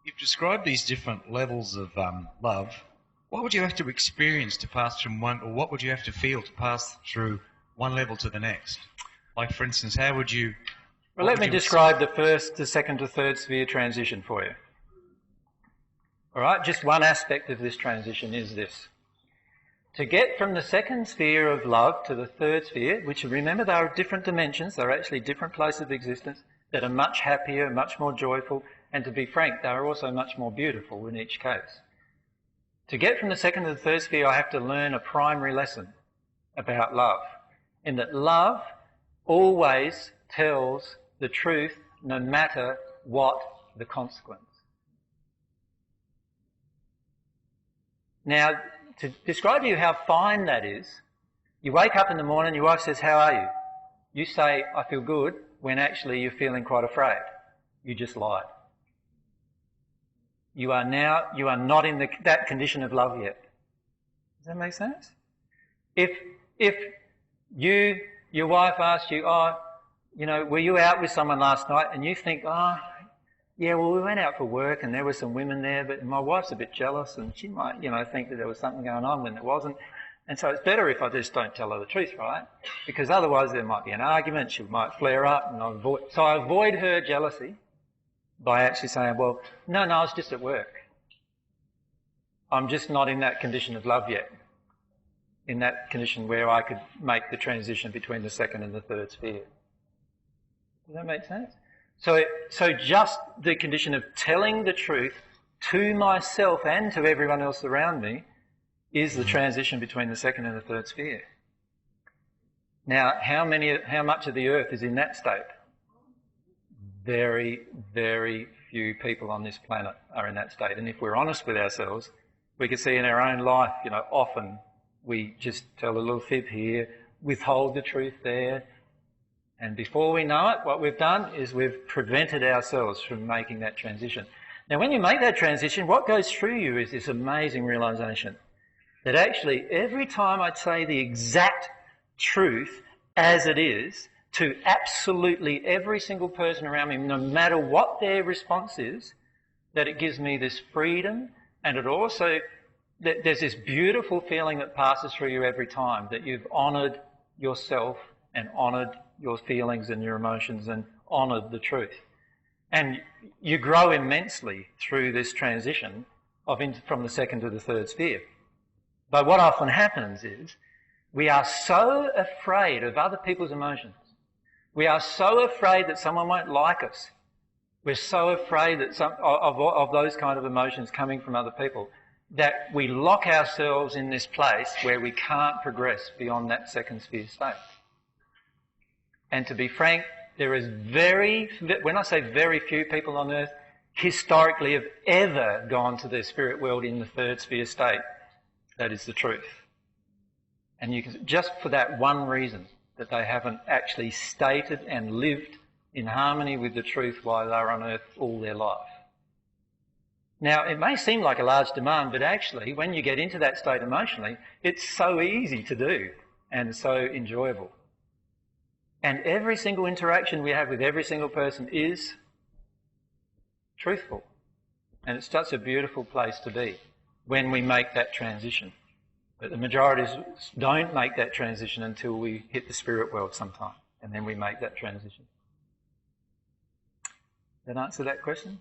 You've described these different levels of love. What would you have to experience to pass from one, or what would you have to feel to pass through one level to the next? Like, for instance, how would you... Well, let me describe the first, the second to third sphere transition for you. All right, just one aspect of this transition is this. To get from the second sphere of love to the third sphere, which, remember, they are different dimensions, they're actually different places of existence that are much happier, much more joyful, and to be frank, they are also much more beautiful in each case. To get from the second to the third sphere, I have to learn a primary lesson about love, in that love always tells the truth no matter what the consequence. Now, to describe to you how fine that is, you wake up in the morning, your wife says, "How are you?" You say, "I feel good," when actually you're feeling quite afraid. You just lied. You are not in that condition of love yet. Does that make sense? If your wife asked you, were you out with someone last night, and you think, yeah, well, we went out for work and there were some women there, but my wife's a bit jealous and she might, think that there was something going on when there wasn't. And so it's better if I just don't tell her the truth, right? Because otherwise there might be an argument, she might flare up, and I avoid her jealousy by actually saying, well, no, I was just at work. I'm just not in that condition of love yet, in that condition where I could make the transition between the second and the third sphere. Does that make sense? So just the condition of telling the truth to myself and to everyone else around me is the transition between the second and the third sphere. Now, how much of the earth is in that state? Very, very few people on this planet are in that state. And if we're honest with ourselves, we can see in our own life, often we just tell a little fib here, withhold the truth there, and before we know it, what we've done is we've prevented ourselves from making that transition. Now, when you make that transition, what goes through you is this amazing realisation that actually every time I say the exact truth as it is to absolutely every single person around me, no matter what their response is, that it gives me this freedom, and it also, there's this beautiful feeling that passes through you every time, that you've honoured yourself and honoured your feelings and your emotions and honoured the truth. And you grow immensely through this transition from the second to the third sphere. But what often happens is we are so afraid of other people's emotions. We are so afraid that someone won't like us. We're so afraid that of those kind of emotions coming from other people that we lock ourselves in this place where we can't progress beyond that second sphere state. And to be frank, there is when I say very few people on earth, historically have ever gone to their spirit world in the third sphere state. That is the truth. And you can, just for that one reason, that they haven't actually stated and lived in harmony with the truth while they're on earth all their life. Now, it may seem like a large demand, but actually, when you get into that state emotionally, it's so easy to do and so enjoyable. And every single interaction we have with every single person is truthful. And it's such a beautiful place to be when we make that transition. But the majority don't make that transition until we hit the spirit world sometime, and then we make that transition. Did that answer that question?